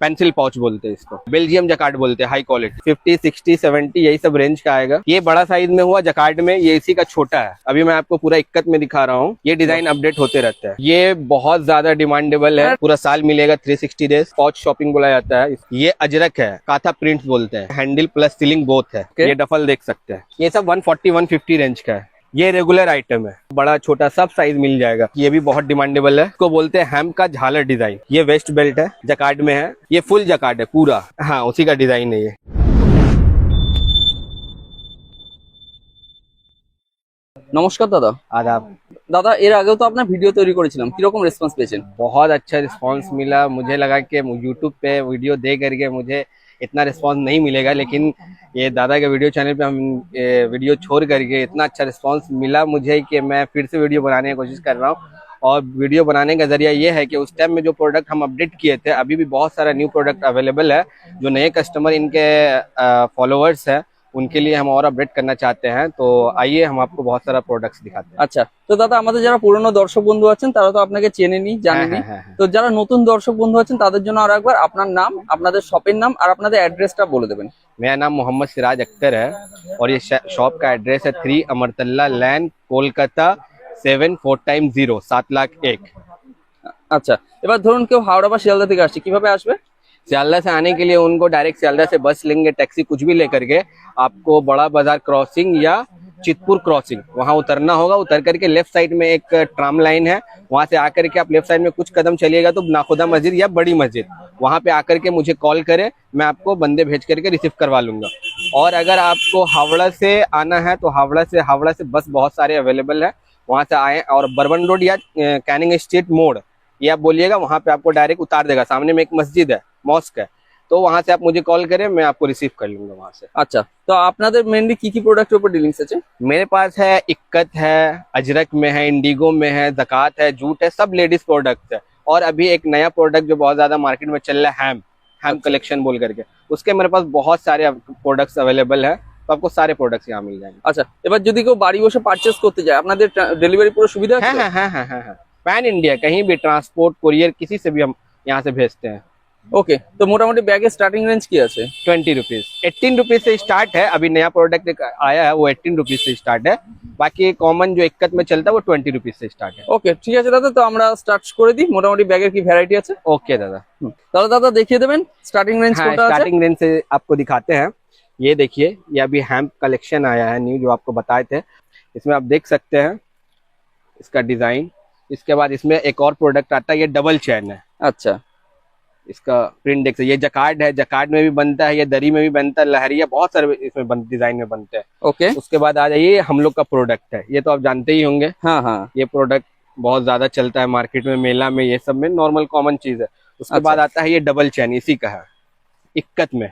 Pencil pouch बोलते हैं इसको, बेल्जियम जकार्ड बोलते हैं, हाई क्वालिटी 50, 60, 70 यही सब रेंज का आएगा। ये बड़ा साइज में हुआ जकार्ड में, ये इसी का छोटा है। अभी मैं आपको पूरा इक्कत में दिखा रहा हूँ। ये डिजाइन अपडेट होते रहता है। ये बहुत ज्यादा डिमांडेबल है, पूरा साल मिलेगा 360 डेज। पाउच शॉपिंग बोला जाता है। ये अजरक है, काथा प्रिंट्स बोलते हैं, हैंडल प्लस सीलिंग बोथ है। ये डफल देख सकते हैं। ये सब 140, 150 रेंज का है। ये रेगुलर आइटम है, बड़ा छोटा सब साइज मिल जाएगा। ये भी बहुत डिमांडेबल है। इसको बोलते हैं हैम का झालर डिजाइन। ये वेस्ट बेल्ट है, जकार्ड में है। ये फुल जकार्ड है पूरा, हाँ उसी का डिजाइन है ये। নমস্কার দাদা। आदाब। দাদা এর আগেও তো আপনার ভিডিও তৈরি করেছিলাম, কিরকম রেসপন্স পেয়েছেন? बहुत अच्छा रिस्पांस मिला। मुझे लगा कि यूट्यूब पे वीडियो दे करके मुझे इतना रिस्पांस नहीं मिलेगा, लेकिन ये दादा के वीडियो चैनल पे हम वीडियो छोड़ करके इतना अच्छा रिस्पांस मिला मुझे कि मैं फिर से वीडियो बनाने की कोशिश कर रहा हूँ। और वीडियो बनाने का जरिया ये है कि उस टाइम में जो प्रोडक्ट हम अपडेट किए थे, अभी भी बहुत सारा न्यू प्रोडक्ट अवेलेबल है। जो नए कस्टमर इनके फॉलोअर्स है उनके लिए हम और अपडेट करना चाहते हैं। तो आइए हम आपको बहुत सारा प्रोडक्ट्स दिखाते हैं। আচ্ছা, তো দাদা আমাদের যারা পুরনো দর্শক বন্ধু আছেন তারা তো আপনাকে চেনেনি, জানেনি। হ্যাঁ। তো যারা নতুন দর্শক বন্ধু আছেন তাদের জন্য আর একবার আপনার নাম, আপনাদের শপের নাম আর আপনাদের অ্যাড্রেসটা বলে দেবেন। मेरा नाम मोहम्मद सिराज अख्तर है और ये शॉप का एड्रेस है 3 अमरतल्ला लैन, कोलकाता 74 7,01,000। আচ্ছা, এবার ধরুন কেউ হাওড়া বা শিয়ালদা থেকে আসছে, কিভাবে আসবে? सियालदा से आने के लिए उनको डायरेक्ट सियालदा से बस लेंगे, टैक्सी कुछ भी लेकर के आपको बड़ा बाजार क्रॉसिंग या चितपुर क्रॉसिंग वहां उतरना होगा। उतर करके लेफ्ट साइड में एक ट्राम लाइन है, वहां से आकर के आप लेफ्ट साइड में कुछ कदम चलिएगा तो नाखुदा मस्जिद या बड़ी मस्जिद, वहां पे आकर के मुझे कॉल करें, मैं आपको बंदे भेज करके रिसीव करवा लूंगा। और अगर आपको हावड़ा से आना है तो हावड़ा से बस बहुत सारे अवेलेबल है, वहां से आए। और बर्बन रोड या कैनिंग स्ट्रीट मोड़ ये आप बोलिएगा, वहां पे आपको डायरेक्ट उतार देगा। सामने में एक मस्जिद है, मॉस्क है, तो वहां से आप मुझे कॉल करें, मैं आपको रिसीव कर लूंगा वहां से। আচ্ছা, তো আপনাদের মেইনলি কি কি প্রোডাক্টের উপর ডিলিংস আছে? मेरे पास है इक्कत है, अजरक में है, इंडिगो में है, ज़कात है, जूट है, सब लेडीज प्रोडक्ट है। और अभी एक नया प्रोडक्ट जो बहुत ज्यादा मार्केट में चल रहा है, हैम कलेक्शन बोल करके, उसके मेरे पास बहुत सारे प्रोडक्ट्स अवेलेबल है। तो आपको सारे प्रोडक्ट्स यहाँ मिल जाएंगे। আচ্ছা, এবার যদি কেউ বাড়ি বসে পারচেজ করতে যায়, আপনাদের ডেলিভারি পুরো সুবিধা আছে? हाँ। पैन इंडिया कहीं भी ट्रांसपोर्ट कुरियर किसी से भी हम यहाँ से भेजते हैं। ওকে, তো মোটামুটি ব্যাগের স্টার্টিং রেঞ্জ কি আছে? 20 रुपीज, 18 रुपीज से स्टार्ट है। अभी नया प्रोडक्ट आया है वो 18 रुपीज से स्टार्ट है। बाकी कॉमन जो इक्कत में चलता है वो 20 रुपीज से स्टार्ट है। ওকে, ঠিক আছে দাদা, তো আমরা স্টার্ট করে দিই। মোটামুটি ব্যাগের কি ভ্যারাইটি আছে? ओके दादा। তাহলে দাদা দেখিয়ে দেবেন স্টার্টিং রেঞ্জ हाँ, কোনটা আছে? स्टार्टिंग रेंज से आपको दिखाते हैं। ये देखिए, ये अभी हैम्प कलेक्शन आया है न्यू, जो आपको बताए थे। इसमें आप देख सकते हैं इसका डिजाइन। इसके बाद इसमें एक और प्रोडक्ट आता है, ये डबल चैन है। আচ্ছা, इसका प्रिंट देख सकते, ये जकार्ड है, जकार्ड में भी बनता है, ये दरी में भी बनता है, लहरिया बहुत सारे इसमें डिजाइन में बनते हैं। ওকে। उसके बाद आ जाइए, हम लोग का प्रोडक्ट है, ये तो आप जानते ही होंगे। हाँ हाँ। ये प्रोडक्ट बहुत ज्यादा चलता है मार्केट में, मेला में, ये सब में नॉर्मल कॉमन चीज है। उसके अच्छा। बाद आता है ये डबल चैन, इसी का है, इक्कत में।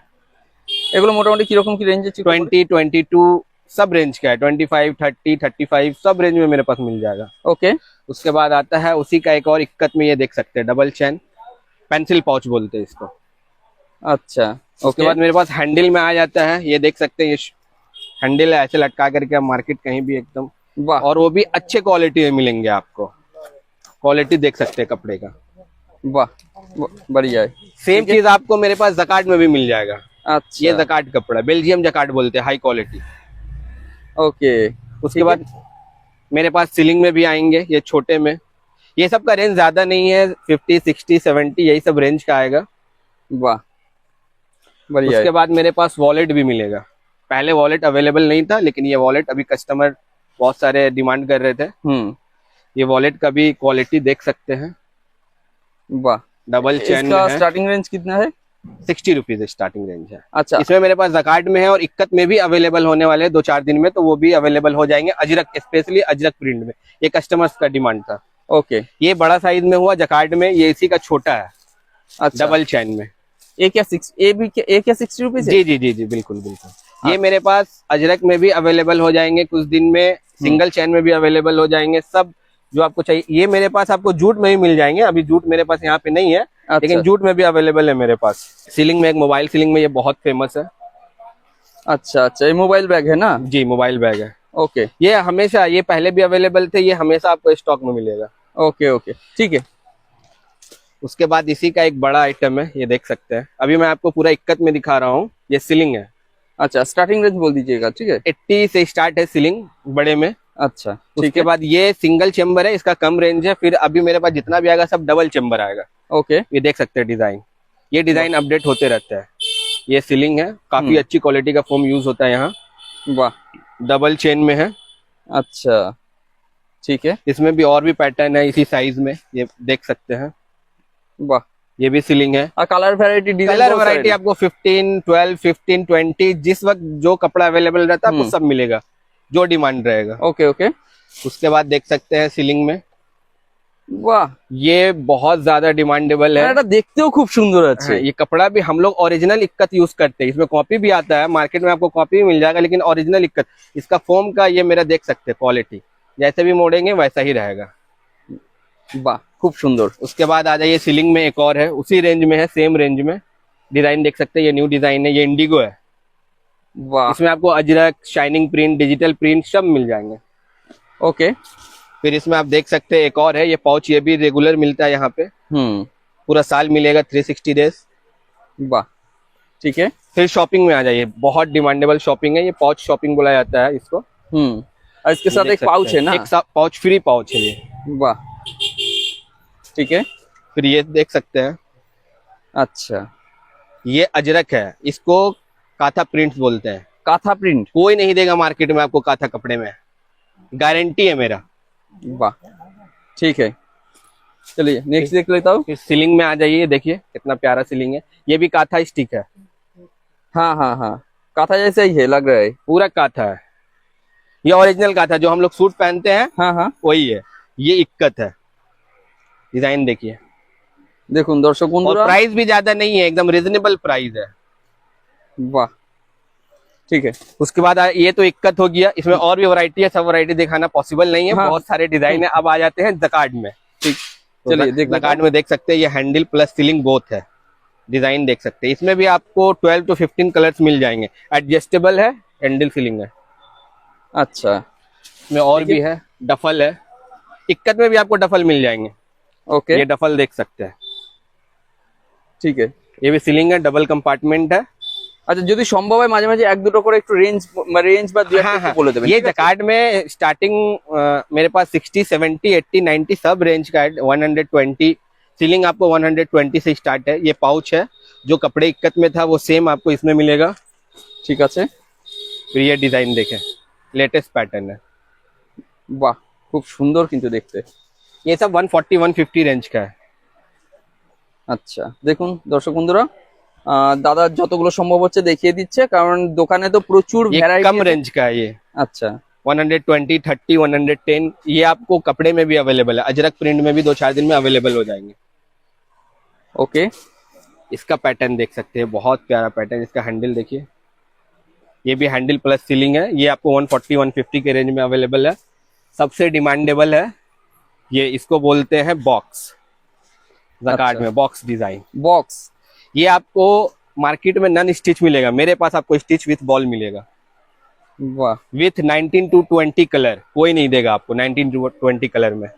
এগুলো মোটামুটি কিরকম কি রেঞ্জে? 20, 22 सब रेंज का है, 25, 30, 35 सब रेंज में मेरे पास मिल जाएगा। ওকে। उसके बाद आता है उसी का एक और इक्कत में, ये देख सकते हैं डबल चैन, पेंसिल पाउच बोलते हैं इसको। আচ্ছা, उसके बाद मेरे पास हैंडल में आ जाता है, ये देख सकते हैं, ये हैंडल है, ऐसे लटका करके आप मार्केट कहीं भी एकदम, वाह, और वो भी अच्छे क्वालिटी में मिलेंगे आपको। क्वालिटी देख सकते हैं कपड़े का, वाह बढ़िया है। सेम चीज आपको मेरे पास जकार्ड में भी मिल जाएगा। अच्छा, ये जकार्ड कपड़ा, बेल्जियम जकार्ड बोलते हैं, हाई क्वालिटी। ओके। उसके बाद मेरे पास सीलिंग में भी आएंगे, ये छोटे में। ये सब का रेंज ज्यादा नहीं है, 50, 60, 70 यही सब रेंज का आएगा। वाह बढ़िया उसके है। बाद मेरे पास वॉलेट भी मिलेगा। पहले वॉलेट अवेलेबल नहीं था, लेकिन ये वॉलेट अभी कस्टमर बहुत सारे डिमांड कर रहे थे। ये वॉलेट का भी क्वालिटी देख सकते हैं, वाह। डबल चैन में इसका है। स्टार्टिंग रेंज कितना है? 60 रुपीज स्टार्टिंग रेंज है। अच्छा, इसमें मेरे पास जकार्ड में है और इक्कत में भी अवेलेबल होने वाले हैं 2-4 दिन में, तो वो भी अवेलेबल हो जाएंगे। अजरक, स्पेशली अजरक प्रिंट में, ये कस्टमर्स का डिमांड था। ओके। ये बड़ा साइज में हुआ जकार्ड में, ये इसी का छोटा है, अच्छा, डबल चैन में। एक या 60 रुपीज? जी बिल्कुल। ये मेरे पास अजरक में भी अवेलेबल हो जाएंगे कुछ दिन में, सिंगल चैन में भी अवेलेबल हो जाएंगे, सब जो आपको चाहिए। ये मेरे पास आपको जूट में ही मिल जाएंगे। अभी जूट मेरे पास यहाँ पे नहीं है, लेकिन जूट में भी अवेलेबल है मेरे पास। सीलिंग में, एक मोबाइल सीलिंग में ये बहुत फेमस है। अच्छा, ये मोबाइल बैग है ना? जी, मोबाइल बैग है। ओके। ये हमेशा, ये पहले भी अवेलेबल थे, ये हमेशा आपको स्टॉक में मिलेगा। ओके, ठीक है। उसके बाद इसी का एक बड़ा आइटम है, ये देख सकते हैं। अभी मैं आपको पूरा इक्कत में दिखा रहा हूँ। ये सीलिंग है। अच्छा, स्टार्टिंग रेंज बोल दीजिएगा, ठीक है। 80 से स्टार्ट है सीलिंग बड़े में। अच्छा, ठीक उसके है। बाद ये सिंगल चेम्बर है, इसका कम रेंज है। फिर अभी मेरे पास जितना भी आएगा सब डबल चेम्बर आएगा। ओके। ये देख सकते हैं डिजाइन, ये डिजाइन अपडेट होते रहता है। ये सीलिंग है, काफी अच्छी क्वालिटी का फोम यूज होता है यहाँ। वाह, डबल चेन में है। अच्छा, ठीक है। इसमें भी और भी पैटर्न है इसी साइज में, ये देख सकते हैं। वाह, ये भी सीलिंग है। और colour variety, design colour variety आपको 15, 12, 15, 20 जिस वक्त जो कपड़ा अवेलेबल रहता है आपको सब मिलेगा, जो डिमांड रहेगा। Okay okay. उसके बाद देख सकते हैं सीलिंग में, वाह, ये बहुत ज्यादा डिमांडेबल है। এটা দেখতেও খুব সুন্দর আছে। ये कपड़ा भी हम लोग ओरिजिनल इक्कत यूज करते हैं। इसमें कॉपी भी आता है, मार्केट में आपको कॉपी भी मिल जाएगा, लेकिन ओरिजिनल इक्कत। इसका फोम का ये मेरा देख सकते हैं क्वालिटी, जैसे भी मोड़ेंगे वैसा ही रहेगा। वाह, खूब सुंदर। उसके बाद आ जाइए सीलिंग में, एक और है उसी रेंज में है, सेम रेंज में। डिजाइन देख सकते हैं, ये न्यू डिजाइन है, ये इंडिगो है। वाह, इसमें आपको Ajrak, shining print, digital print सब मिल जाएंगे। ओके। फिर इसमें आप देख सकते हैं एक और है, ये पाउच, ये भी रेगुलर मिलता है यहाँ पे, पूरा साल मिलेगा, 360 डेज। वाह, ठीक है। फिर शॉपिंग में आ जाइए, बहुत डिमांडेबल शॉपिंग है, ये पाउच शॉपिंग बोला जाता है इसको। और इसके साथ एक पाउच है ना? एक पाउच, फ्री पाउच है ये। वाह, ठीक है। फिर ये देख सकते हैं, अच्छा, ये अजरक है, इसको काथा प्रिंट्स बोलते हैं। काथा प्रिंट? कोई नहीं देगा मार्केट में आपको काथा कपड़े में, गारंटी है मेरा। वाह, ठीक है। चलिए नेक्स्ट देख लेता हूँ। फिर सीलिंग में आ जाइए, देखिए कितना प्यारा सीलिंग है। ये भी काथा स्टिक है। हाँ हाँ हाँ, काथा जैसा ही है, लग रहा है। पूरा काथा है, ये ओरिजिनल काथा जो हम लोग सूट पहनते हैं, हाँ हाँ, वही है। ये इक्कत है, डिजाइन देखिए। देखुन दर्शक और बंधुरा, प्राइस भी ज्यादा नहीं है, एकदम रिजनेबल प्राइस है। वाह, ठीक है। उसके बाद ये तो इक्कत हो गया, इसमें और भी वैरायटी है, सब वैरायटी दिखाना पॉसिबल नहीं है। हाँ। बहुत सारे डिजाइन है। अब आ जाते हैं जकार्ड में। ठीक, तो चलिए देख लेते हैं। जकार्ड में देख सकते हैं, ये हैंडल प्लस सीलिंग बोथ है। डिजाइन देख सकते हैं, इसमें भी आपको 12 to 15 कलर्स मिल जाएंगे। एडजस्टेबल है, हैंडल सीलिंग है। अच्छा, इसमें और भी है, डफल है। इक्कत में भी आपको डफल मिल जाएंगे। ओके, ये डफल देख सकते हैं, ठीक है। ये भी सीलिंग है, डबल कंपार्टमेंट है। আচ্ছা, যদি সম্ভব হয় মাঝে মাঝে এক দুটো করে একটু রেঞ্জ বা দুই একটা একটু বলে দেবেন। ये जकार्ड में स्टार्टिंग मेरे पास 60, 70, 80, 90 सब रेंज का है। 120 सीलिंग आपको 120 से स्टार्ट है। ये पाउच है, जो कपड़े इक्कत में था वो सेम आपको इसमें मिलेगा। ঠিক আছে। फिर ये डिजाइन देखें, लेटेस्ट पैटर्न है। বাহ, খুব সুন্দর কিন্তু দেখতে। ये सब 140, 150 रेंज का है। আচ্ছা, দেখুন দর্শক বন্ধুরা, দাদা যতগুলো সম্ভব হচ্ছে দেখিয়ে দিচ্ছে, কারণ দোকানে তো প্রচুর ये ভ্যারাইটি। कम रेंज का है ये। আচ্ছা, 120, 30, 110 ये आपको कपड़े में भी अवेलेबल है। अजरक प्रिंट में भी 2-4 दिन में अवेलेबल हो जाएंगे। ओके। इसका पैटर्न देख सकते हैं, बहुत प्यारा पैटर्न। इसका हैंडल देखिए, ये भी हैंडल प्लस सीलिंग है। ये आपको 140, 150 के रेंज में अवेलेबल है। सबसे डिमांडेबल है ये, इसको बोलते हैं बॉक्स। जकार्ड अच्छा। में बॉक्स डिजाइन। बॉक्स, ये आपको मार्केट में नन स्टिच मिलेगा, मेरे पास आपको स्टिच विथ बॉल मिलेगा। वाह, विथ 19 to 20 कलर, कोई नहीं देगा आपको 19 to 20 कलर में।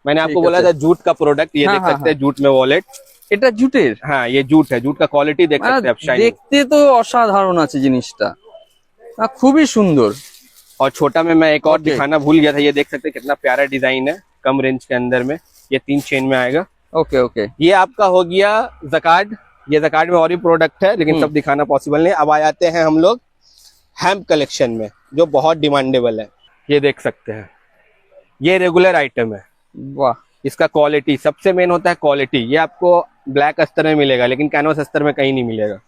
मैंने आपको ठीक बोला है। था जूट का प्रोडक्ट, ये हाँ, देख हाँ, सकते हैं, जूट में वॉलेट। এটা জুটের? हाँ, ये जूट है, जूट का क्वालिटी देख सकते हैं आप, शाइनिंग। দেখতে তো অসাধারণ আছে জিনিসটা, খুবই সুন্দর। और छोटा में मैं एक और Okay. दिखाना भूल गया था, ये देख सकते हैं कितना प्यारा डिजाइन है, कम रेंज के अंदर में। ये 3 चेन में आएगा। ओके ओके, ये आपका हो गया जकार्ड। ये जकार्ड में और भी प्रोडक्ट है, लेकिन सब दिखाना पॉसिबल नहीं। अब आ जाते हैं हम लोग हेम्प कलेक्शन में, जो बहुत डिमांडेबल है। ये देख सकते हैं, ये रेगुलर आइटम है। वाह, इसका क्वालिटी सबसे मेन होता है, क्वालिटी। ये आपको ब्लैक अस्तर में मिलेगा, लेकिन कैनवस अस्तर में कहीं नहीं मिलेगा।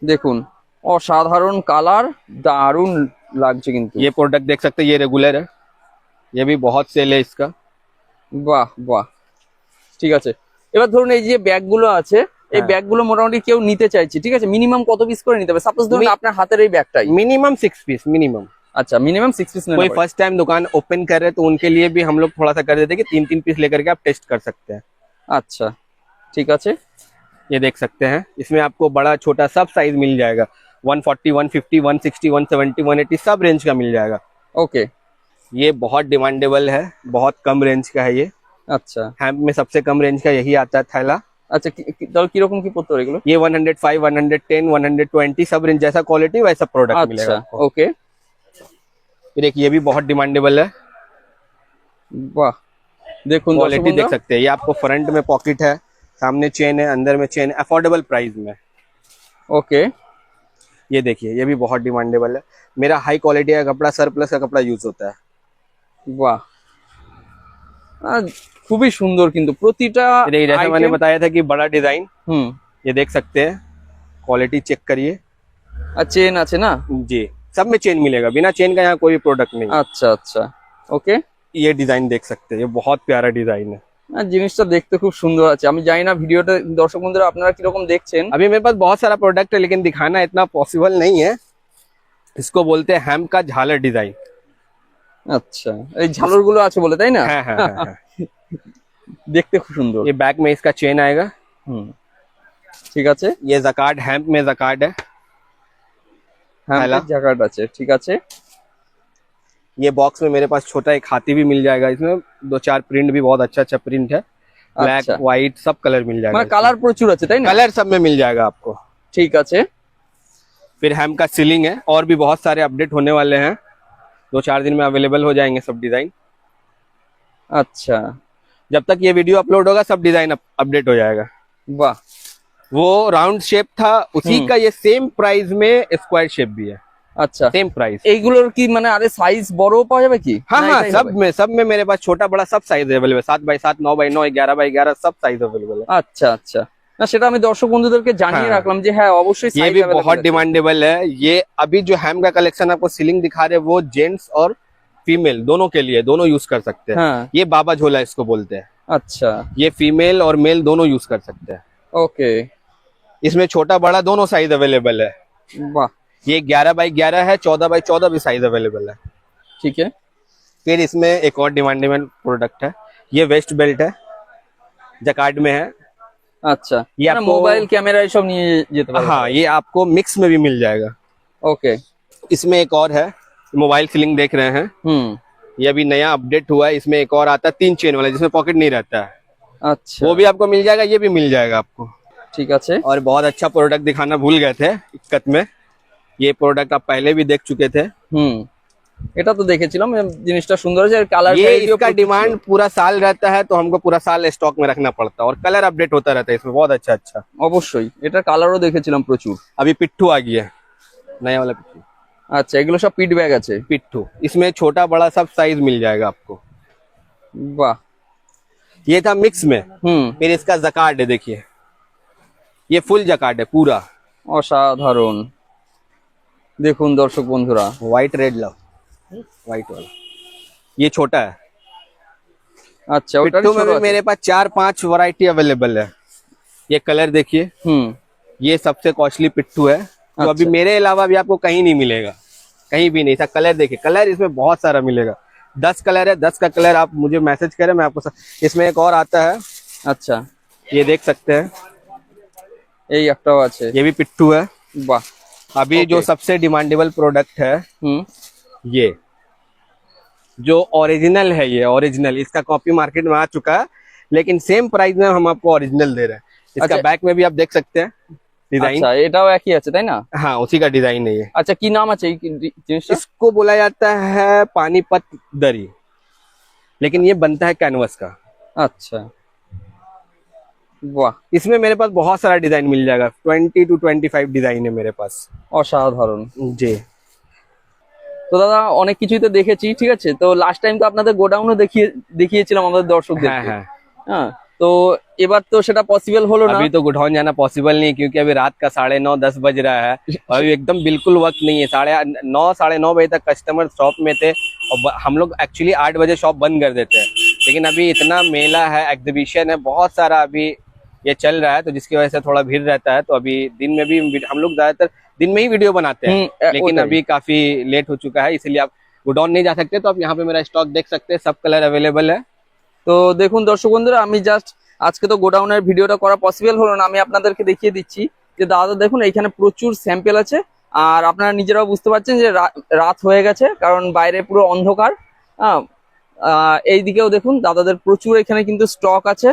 দেখুন অসাধারণ কালার, দারুণ লাগছে কিন্তু। ये प्रोडक्ट देख सकते हैं, ये रेगुलर है, ये भी बहुत सेल है इसका। বাহ বাহ, ঠিক আছে। এবার ধরুন এই যে ব্যাগগুলো আছে, এই ব্যাগগুলো মোটামুটি কেউ নিতে চাইছে, ঠিক আছে, মিনিমাম কত পিস করে নিতে হবে? সাপোজ ধরুন আপনার হাতের এই ব্যাগটাই। Minimum 6 piece minimum. আচ্ছা, মিনিমাম 6 পিস कोई फर्स्ट टाइम दुकान ओपन कर रहे हैं तो उनके लिए भी हम लोग थोड़ा सा कर देते हैं कि 3-3 पीस लेकर के आप टेस्ट कर सकते हैं। আচ্ছা, ঠিক আছে। ये देख सकते हैं, इसमें आपको बड़ा छोटा सब साइज मिल जाएगा। 140, 150, 160, 170, 180 सब रेंज का मिल जाएगा। ओके, ये बहुत डिमांडेबल है, बहुत कम रेंज का है ये। আচ্ছা हैम्प में सबसे कम रेंज का यही आता है थैला। আচ্ছা তাহলে কিরকম কি পড়তো এগুলো? ये 105, 110, 120 सब रेंज, जैसा क्वालिटी वैसा प्रोडक्ट मिलेगा আচ্ছা आपको। ওকে फिर एक ये भी बहुत डिमांडेबल है, বাহ দেখুন দর্শক क्वालिटी देख বন্ধুরা सकते हैं। ये आपको फ्रंट में पॉकेट है, सामने चेन है, अंदर में चेन है, अफोर्डेबल प्राइस में। ওকে ये देखिए ये भी बहुत डिमांडेबल है। मेरा हाई क्वालिटी का कपड़ा, सर प्लस का कपड़ा यूज होता है। বাহ খুবই সুন্দর কিন্তু প্রতিটা फिर ये जैसा मैंने बताया था कि बड़ा डिजाइन, হুম ये देख सकते हैं, क्वालिटी चेक करिए আর চেন আছে না? जी। सब में चेन मिलेगा, बिना चेन का यहाँ कोई प्रोडक्ट नहीं है। আচ্ছা আচ্ছা ওকে ये डिजाइन देख सकते हैं, ये बहुत प्यारा डिजाइन है। জিনিসটা দেখতে খুব সুন্দর আছে। আমি জানি না ভিডিওটা দর্শক বন্ধুরা আপনারা কিরকম দেখছেন। अभी मेरे पास बहुत सारा प्रोडक्ट है, लेकिन दिखाना इतना पॉसिबल नहीं है। इसको बोलते हैं हैम का झालर डिजाइन। আচ্ছা এই ঝালর গুলো আছে বলে তাই না? है, है, है, है। দেখতে খুব সুন্দর। ये बैक में इसका चेन आएगा। হুম ঠিক আছে ये जकार्ड, हैम्प में जकार्ड है। হ্যাঁ पहला। জ্যাকেট আছে ঠিক আছে ये बॉक्स में मेरे पास छोटा एक हाथी भी मिल जाएगा। इसमें 2-4 प्रिंट भी बहुत अच्छा अच्छा प्रिंट है, ब्लैक अच्छा। व्हाइट सब कलर मिल মানে जाएगा। কালার প্রচুর আছে তাই না? कलर सब में मिल जाएगा आपको। ঠিক আছে फिर हैम का सीलिंग है, और भी बहुत सारे अपडेट होने वाले हैं। 2-4 दिन में अवेलेबल हो जाएंगे सब डिजाइन। আচ্ছা जब तक ये वीडियो अपलोड होगा सब डिजाइन अपडेट हो जाएगा। বাহ वो राउंड शेप था, उसी का ये सेम प्राइस में स्क्वायर शेप भी है, আচ্ছা सेम प्राइस। এইগুলোর কি মানে আরে সাইজ বড় পাওয়া যাবে কি? हाँ না हाँ, এটাই হবে? सब में मेरे पास छोटा बड़ा सब साइज अवेलेबल है। 7x7, 9x9, 11x11 सब साइज अवेलेबल है। আচ্ছা আচ্ছা না সেটা আমি দর্শক বন্ধুদেরকে জানিয়ে হ্যাঁ। রাখলাম যে হ্যাঁ অবশ্যই ये size भी available बहुत আছে। डिमांडेबल है। ये अभी जो हैम का कलेक्शन आपको सीलिंग दिखा रहे हैं, वो जेंट्स और फीमेल दोनों के लिए, दोनों यूज कर सकते हैं। হ্যাঁ ये बाबा झोला इसको बोलते हैं। আচ্ছা ये फीमेल और मेल दोनों यूज कर सकते हैं। ওকে इसमें छोटा बड़ा दोनों साइज अवेलेबल है। বাহ ये 11x11 है, 14x14 भी साइज अवेलेबल है। ঠিক আছে फिर इसमें एक और डिमांडेबल प्रोडक्ट है, ये वेस्ट बेल्ट है, जकार्ड में है। আচ্ছা ये মানে आपको- মোবাইল ক্যামেরা এসব নিয়ে যেতে পারবে। हाँ, ये आपको मिक्स में भी मिल जाएगा। ওকে इसमें एक और है, मोबाइल सीलिंग देख रहे हैं, হুম ये अभी नया अपडेट हुआ है। इसमें एक और आता है 3 चेन वाला, जिसमें पॉकेट नहीं रहता है, আচ্ছা वो भी आपको मिल जाएगा, ये भी मिल जाएगा आपको। ঠিক আছে और बहुत अच्छा प्रोडक्ट दिखाना भूल गए थे इक्कत में। ये प्रोडक्ट आप पहले भी देख चुके थे। হুম এটা তো দেখেছিলাম জিনিসটা সুন্দর আছে আর কালার ये इसका डिमांड पूरा साल रहता है, तो हमको पूरा साल स्टॉक में रखना पड़ता है, और कलर अपडेट होता रहता है इसमें, बहुत अच्छा अच्छा। অবশ্যই এটা কালারও দেখেছিলাম প্রচুর। अभी पिट्ठू आ गया है, नया वाला पिट्ठू। আচ্ছা এগুলো সব পিট ব্যাগ আছে। पिट्ठू इसमें छोटा बड़ा सब साइज मिल जाएगा आपको। বাহ ये था मिक्स में। হুম फिर इसका जकार्ड है, देखिए ये फुल जकार्ड है पूरा, অসাধারণ দেখুন দর্শক বন্ধুরা व्हाइट रेड लव, व्हाइट वाला। ये छोटा है। আচ্ছা ওটা पिट्ठू में भी मेरे पास 4-5 वैरायटी अवेलेबल है। ये कलर देखिए, হুম ये सबसे कॉस्टली पिट्ठू है, जो अभी अच्छा। मेरे अलावा भी आपको कहीं नहीं मिलेगा, कहीं भी नहीं। इसका कलर देखिए, कलर इसमें बहुत सारा मिलेगा। 10 कलर है, 10 का कलर आप मुझे मैसेज करें, मैं आपको इसमें एक और आता है, আচ্ছা ये देख सकते हैं, এই একটাও আছে ये भी पिट्ठू है। বাহ अभी Okay। जो सबसे डिमांडेबल प्रोडक्ट है, হুম ये जो ओरिजिनल है, ये ओरिजिनल, इसका कॉपी मार्केट में आ चुका है, लेकिन सेम प्राइस में हम आपको ओरिजिनल दे रहे हैं। इसका अच्छा। बैक में भी आप देख सकते हैं डिजाइन। আচ্ছা এটাও একই আছে তাই না? हाँ, उसी का डिजाइन है ये। আচ্ছা কি নাম আছে এই জিনিসটা? इसको बोला जाता है पानीपत दरी, लेकिन ये बनता है कैनवस का। আচ্ছা বাহ इसमें मेरे पास बहुत सारा डिजाइन मिल जाएगा, 20 to 25 डिजाइन है मेरे पास। অসাধারণ। जी তো দাদা অনেক কিছুই তো দেখেছি ঠিক আছে। তো লাস্ট টাইম তো আপনাদের গোডাউনও দেখিয়েছিলাম আমাদের हाँ দর্শকদেরকে। हाँ, হ্যাঁ তো এবার তো সেটা পসিবল হলো না। अभी तो गुड़हौन जाना पॉसिबल नहीं, क्योंकि अभी रात का 9:30 10 बज रहा है, और अभी एकदम बिल्कुल वक्त नहीं है। 9:30 साढ़े 9 बजे तक कस्टमर शॉप में थे, और हम लोग एक्चुअली 8 बजे शॉप बंद कर देते हैं, लेकिन अभी इतना मेला है, एग्जीबिशन है, बहुत सारा अभी ये चल रहा है, तो जिसकी वजह से थोड़ा भीड़ रहता है। तो अभी दिन में भी हम लोग ज्यादातर दिन में ही वीडियो बनाते हैं, लेकिन ওটাই। अभी काफी लेट हो चुका है, इसलिए आप गुडॉन नहीं जा सकते। तो आप यहाँ पे मेरा स्टॉक देख सकते हैं, सब कलर अवेलेबल है। তো দেখুন দর্শক বন্ধুরা আমি জাস্ট আজকে তো গোডাউনের ভিডিওটা করা পসিবল হলো না, আমি আপনাদেরকে দেখিয়ে দিচ্ছি যে দাদা দেখুন এইখানে প্রচুর স্যাম্পেল আছে। আর আপনারা নিজেরাও বুঝতে পারছেন যে রাত হয়ে গেছে, কারণ বাইরে পুরো অন্ধকার। এই দিকেও দেখুন দাদাদের প্রচুর এখানে কিন্তু স্টক আছে।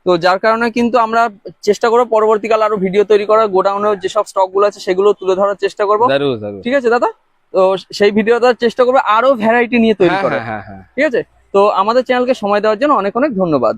তো যার কারণে কিন্তু আমরা চেষ্টা করবো পরবর্তীকালে আরো ভিডিও তৈরি করা, গোডাউনের যেসব স্টক গুলো আছে সেগুলো তুলে ধরার চেষ্টা করবো। जरूर जरूर। ঠিক আছে দাদা, তো সেই ভিডিও দেওয়ার চেষ্টা করবো, আরো ভ্যারাইটি নিয়ে তৈরি हाँ করা। हाँ हाँ हाँ। ঠিক আছে, তো আমাদের চ্যানেলকে সময় দেওয়ার জন্য অনেক অনেক ধন্যবাদ।